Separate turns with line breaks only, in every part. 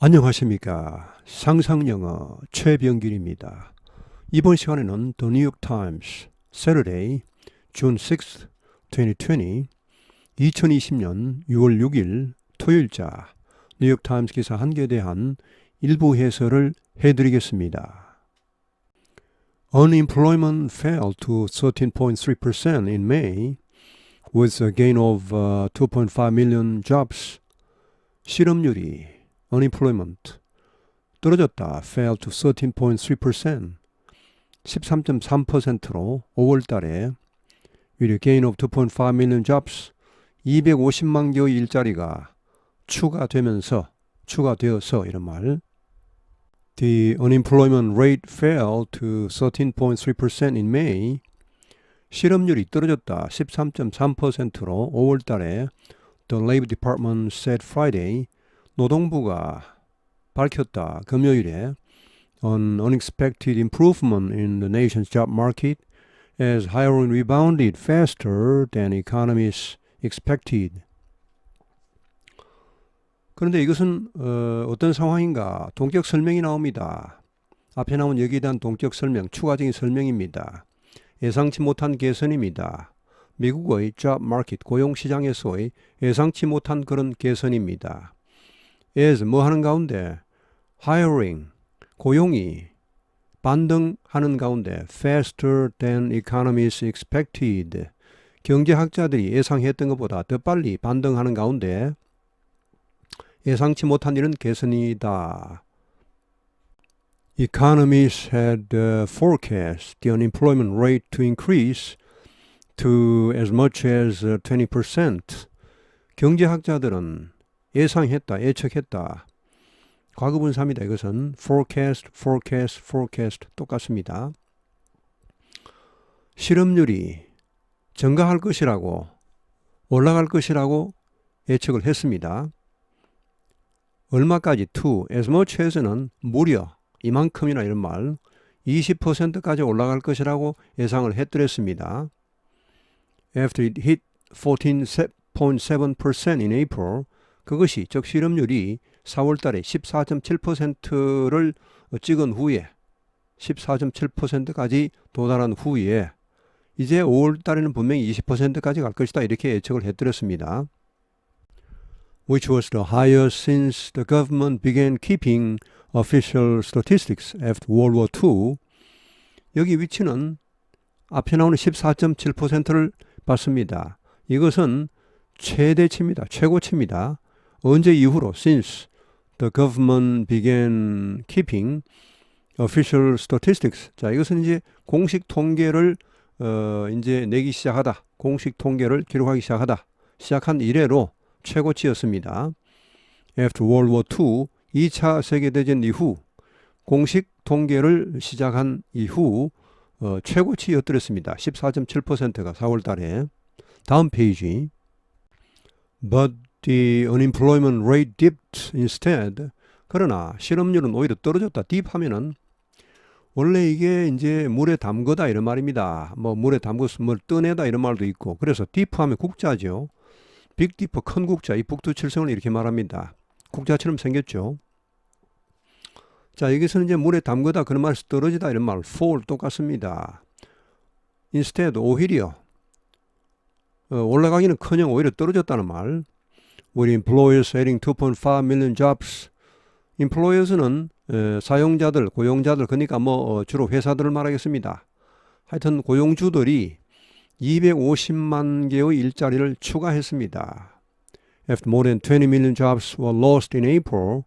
안녕하십니까. 상상영어 최병길입니다. 이번 시간에는 The New York Times Saturday, June 6th, 2020 2020년 6월 6일 토요일자 뉴욕 타임스 기사 한 개에 대한 일부 해설을 해드리겠습니다. Unemployment fell to 13.3% in May with a gain of 2.5 million jobs. 실업률이 unemployment 떨어졌다. fell to 13.3% 13.3%로 5월 달에 with a gain of 2.5 million jobs 250만 개의 일자리가 추가되어서 이런 말. The unemployment rate fell to 13.3% in May. 실업률이 떨어졌다. 13.3%로 5월 달에 The Labor Department said Friday. 노동부가 밝혔다. 금요일에 an unexpected improvement in the nation's job market as hiring rebounded faster than economists expected. 그런데 이것은 어떤 상황인가? 동격 설명이 나옵니다. 앞에 나온 여기에 대한 동격 설명, 추가적인 설명입니다. 예상치 못한 개선입니다. 미국의 job market, 고용시장에서의 예상치 못한 그런 개선입니다. as 뭐 하는 가운데 hiring, 고용이 반등하는 가운데 faster than economists expected. 경제학자들이 예상했던 것보다 더 빨리 반등하는 가운데 예상치 못한 이런 개선이다. Economists had forecast the unemployment rate to increase to as much as 20%. 경제학자들은 예상했다, 예측했다. 과거분사입니다. 이것은 forecast 똑같습니다. 실업률이 증가할 것이라고, 올라갈 것이라고 예측을 했습니다. 얼마까지? to, as much as는 무려, 이만큼이나 이런 말, 20%까지 올라갈 것이라고 예상을 해드렸습니다. After it hit 14.7% in April, 그것이 즉 실업률이 4월 달에 14.7%를 찍은 후에 14.7%까지 도달한 후에 이제 5월 달에는 분명히 20%까지 갈 것이다 이렇게 예측을 해드렸습니다. Which was the highest since the government began keeping official statistics after World War II. 여기 위치는 앞에 나오는 14.7%를 받습니다. 이것은 최대치입니다. 최고치입니다. 언제 이후로? Since the government began keeping official statistics. 자, 이것은 이제 공식 통계를 이제 내기 시작하다. 공식 통계를 기록하기 시작한 이래로 최고치였습니다. After World War II, 2차 세계대전 이후 공식 통계를 시작한 이후 최고치였더랬습니다. 14.7%가 4월 달에. 다음 페이지. But the unemployment rate dipped instead. 그러나 실업률은 오히려 떨어졌다. dip 하면은 원래 이게 이제 물에 담그다 이런 말입니다. 뭐 물에 담궈서 뭘 떠내다 이런 말도 있고. 그래서 dip 하면 국자죠. 빅 디퍼 큰 국자, 이 북두칠성을 이렇게 말합니다. 국자처럼 생겼죠. 자, 여기서는 이제 물에 담그다 그런 말에서 떨어지다 이런 말, fall 똑같습니다. instead 오히려 올라가기는커녕 오히려 떨어졌다는 말. With employers adding 2.5 million jobs. employers는 사용자들, 고용자들, 그러니까 주로 회사들을 말하겠습니다. 하여튼 고용주들이 250만 개의 일자리를 추가했습니다. After more than 20 million jobs were lost in April.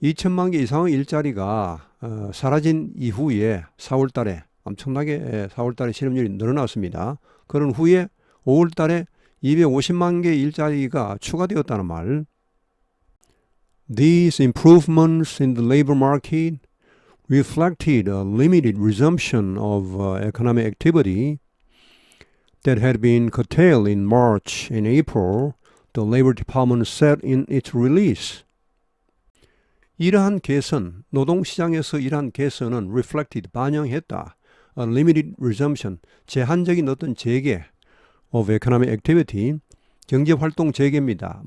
2천만 개 이상의 일자리가 사라진 이후에 4월 달에 엄청나게 4월 달에 실업률이 늘어났습니다. 그런 후에 5월 달에 250만 개의 일자리가 추가되었다는 말. These improvements in the labor market reflected a limited resumption of economic activity that had been curtailed in March and April, the Labor Department said in its release. 이러한 개선, 노동시장에서 이러한 개선은 reflected, 반영했다. A limited resumption, 제한적인 어떤 재개 of economic activity, 경제활동 재개입니다.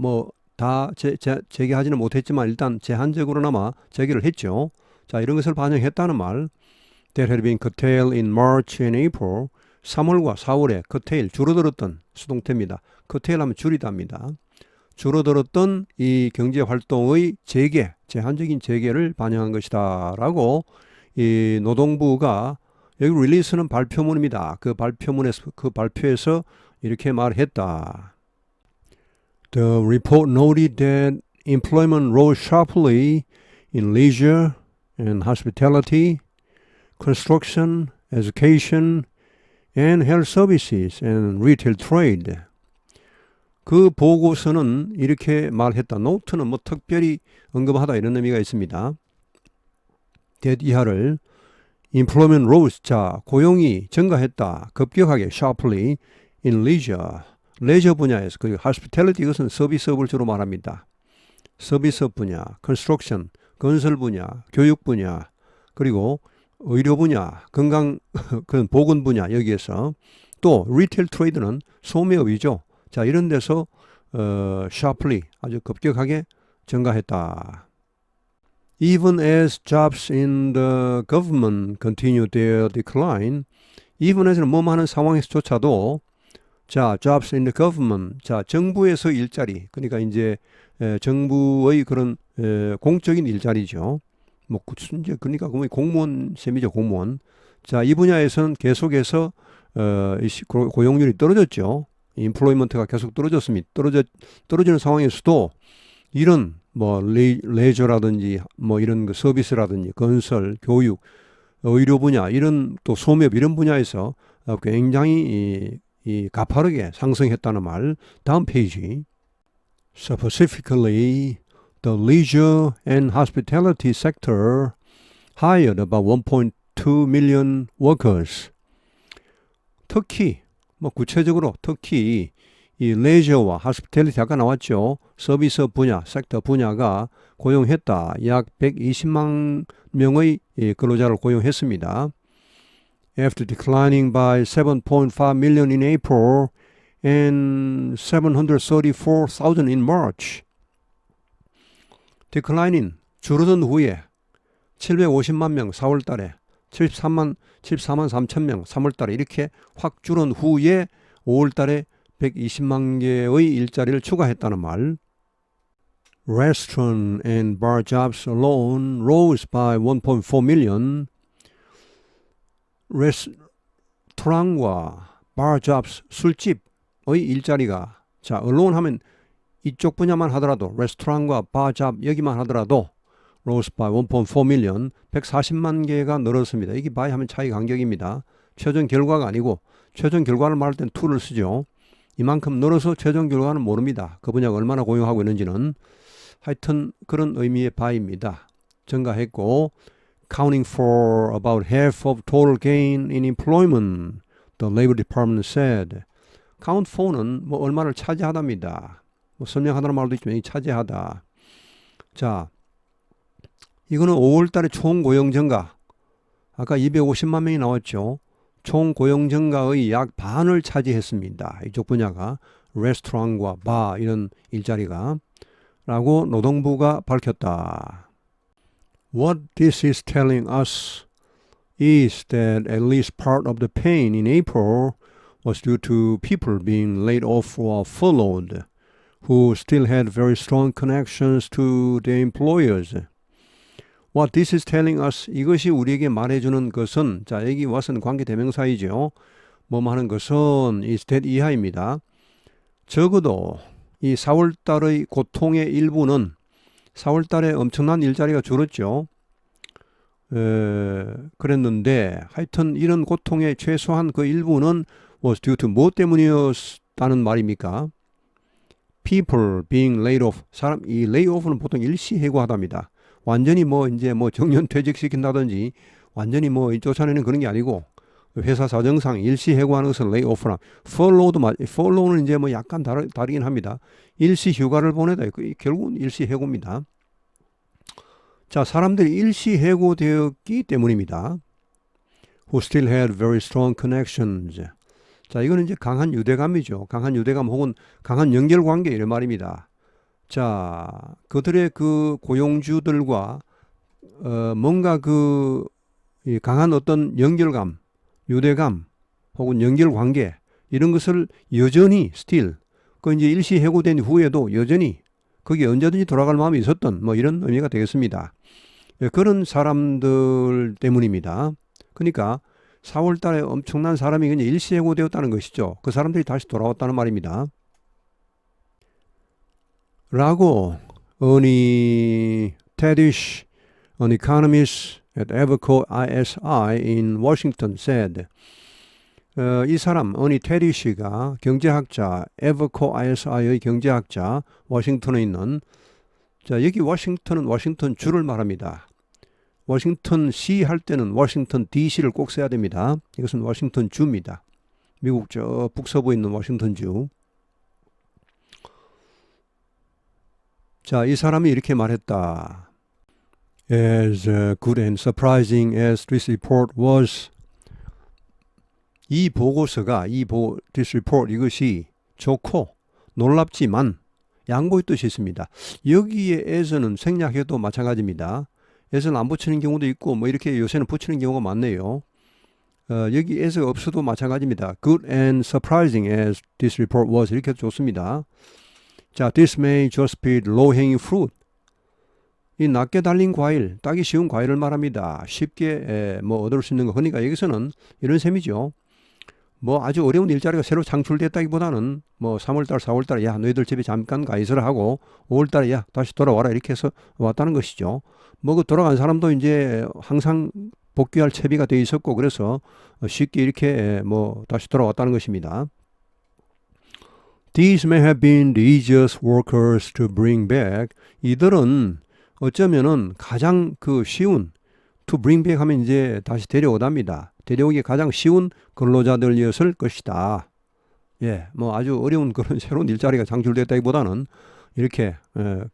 다 재개하지는 못했지만 일단 제한적으로나마 재개를 했죠. 자, 이런 것을 반영했다는 말. That had been curtailed in March and April. 3월과 4월에 curtail, 줄어들었던 수동태입니다. curtail 하면 줄이다입니다. 줄어들었던 이 경제활동의 재개, 제한적인 재개를 반영한 것이다 라고 이 노동부가, 여기 릴리스는 발표문입니다. 그 발표에서 이렇게 말했다. The report noted that employment rose sharply in leisure and hospitality, construction, education, and health services and retail trade. 그 보고서는 이렇게 말했다. 노트는 뭐 특별히 언급하다 이런 의미가 있습니다. that 이하를 employment rose, 자, 고용이 증가했다. 급격하게 sharply in leisure, 레저 분야에서, 그리고 hospitality, 이것은 서비스업을 주로 말합니다. 서비스업 분야, construction, 건설 분야, 교육 분야, 그리고 의료 분야, 건강, 그런 보건 분야, 여기에서 또 리테일 트레이드는 소매업이죠. 자, 이런 데서 sharply, 아주 급격하게 증가했다. Even as jobs in the government continue their decline, even as는 뭐 하는 상황에서조차도, 자, jobs in the government, 자, 정부에서 일자리, 그러니까 이제 정부의 그런 공적인 일자리죠. 뭐 이제 그러니까 공무원 셈이죠, 공무원. 자, 이 분야에서는 계속해서 고용률이 떨어졌죠. 인플로이먼트가 계속 떨어졌습니다. 떨어지는 상황에서도 이런 뭐 레저라든지 뭐 이런 그 서비스라든지 건설, 교육, 의료 분야, 이런 또 소매업 이런 분야에서 굉장히 이 가파르게 상승했다는 말. 다음 페이지. Specifically, the leisure and hospitality sector hired about 1.2 million workers. 특히 뭐 구체적으로 특히 이 레저와 hospitality 아까 나왔죠. 서비스 분야, 섹터 분야가 고용했다. 약 120만 명의 근로자를 고용했습니다. After declining by 7.5 million in April and 734,000 in March. declining, 줄어든 후에 750만 명 4월 달에, 74만 3천 명 3월 달에 이렇게 확 줄은 후에 5월 달에 120만 개의 일자리를 추가했다는 말. Restaurant and bar jobs alone rose by 1.4 million. 레스토랑과 bar jobs, 술집의 일자리가, 자, alone 하면 이쪽 분야만 하더라도, 레스토랑과 bar job 여기만 하더라도 rose by 1.4 million, 140만 개가 늘었습니다. 이게 by 하면 차이 간격입니다. 최종 결과가 아니고 최종 결과를 말할 땐 to를 쓰죠. 이만큼 늘어서 최종 결과는 모릅니다. 그 분야가 얼마나 고용하고 있는지는. 하여튼 그런 의미의 by입니다. 증가했고, accounting for about half of total gain in employment, the Labor Department said. count for는 뭐 얼마를 차지하답니다. 뭐 설명하다는 말도 있지만 차지하다. 자, 이거는 5월 달에 총 고용 증가. 아까 250만 명이 나왔죠. 총 고용 증가의 약 반을 차지했습니다. 이쪽 분야가 레스토랑과 바 이런 일자리가 라고 노동부가 밝혔다. What this is telling us is that at least part of the pain in April was due to people being laid off or furloughed who still had very strong connections to their employers. What this is telling us, 이것이 우리에게 말해주는 것은, 자, 여기 what은 관계대명사이죠. 뭐 하는 것은 is that 이하입니다. 적어도 이 4월 달의 고통의 일부는 4월 달에 엄청난 일자리가 줄었죠. 그랬는데 하여튼 이런 고통의 최소한 그 일부는 was due to 뭐 때문이었다는 말입니까? People being laid off. 이 lay off는 보통 일시 해고하답니다. 완전히 뭐 이제 뭐 정년 퇴직시킨다든지 완전히 뭐 쫓아내는 그런 게 아니고 회사 사정상 일시 해고하는 것을 lay off나 furlough는 이제 뭐 약간 다르긴 합니다. 일시 휴가를 보내다. 결국은 일시 해고입니다. 자, 사람들이 일시 해고되었기 때문입니다. Who still had very strong connections. 자, 이거는 이제 강한 유대감이죠. 강한 유대감 혹은 강한 연결관계 이런 말입니다. 자, 그들의 그 고용주들과 뭔가 이 강한 어떤 연결감, 유대감 혹은 연결관계 이런 것을 여전히 still 그 이제 일시 해고된 후에도 여전히 거기에 언제든지 돌아갈 마음이 있었던 뭐 이런 의미가 되겠습니다. 예, 그런 사람들 때문입니다. 그러니까 4월 달에 엄청난 사람이 그냥 일시 해고되었다는 것이죠. 그 사람들이 다시 돌아왔다는 말입니다. 라고 어니 테디쉬, an economist at Evercore ISI in Washington said. 이 사람 어니 테디쉬가 경제학자, Evercore ISI의 경제학자, 워싱턴에 있는 자 여기 워싱턴은 워싱턴 주를 말합니다. 워싱턴 C 할 때는 워싱턴 DC를 꼭 써야 됩니다. 이것은 워싱턴 주입니다. 미국 저 북서부에 있는 워싱턴 주. 자, 이 사람이 이렇게 말했다. As good and surprising as this report was, 이 보고서가 this report 이것이 좋고 놀랍지만 양보의 뜻이 있습니다. 여기에 as는 생략해도 마찬가지입니다. as는 안 붙이는 경우도 있고 뭐 이렇게 요새는 붙이는 경우가 많네요. 여기 as가 없어도 마찬가지입니다. Good and surprising as this report was 이렇게 해도 좋습니다. 자, this may just be low-hanging fruit. 이 낮게 달린 과일, 따기 쉬운 과일을 말합니다. 쉽게 뭐 얻을 수 있는 거. 그러니까 여기서는 이런 셈이죠. 뭐 아주 어려운 일자리가 새로 창출됐다기보다는 뭐 3월달, 4월달에 야 너희들 집에 잠깐 가 있으라 하고 5월달에 야 다시 돌아와라 이렇게 해서 왔다는 것이죠. 뭐 그 돌아간 사람도 이제 항상 복귀할 채비가 돼 있었고 그래서 쉽게 이렇게 뭐 다시 돌아왔다는 것입니다. These may have been the easiest workers to bring back. 이들은 어쩌면은 가장 쉬운 to bring back 하면 이제 다시 데려오답니다. 데려오기 가장 쉬운 근로자들이었을 것이다. 예, 뭐 아주 어려운 그런 새로운 일자리가 창출됐다기보다는 이렇게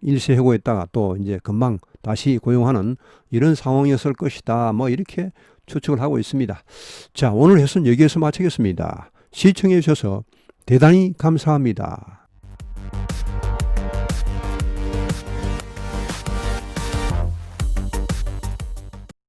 일시 해고했다가 또 이제 금방 다시 고용하는 이런 상황이었을 것이다. 뭐 이렇게 추측을 하고 있습니다. 자, 오늘 해설은 여기에서 마치겠습니다. 시청해 주셔서 대단히 감사합니다.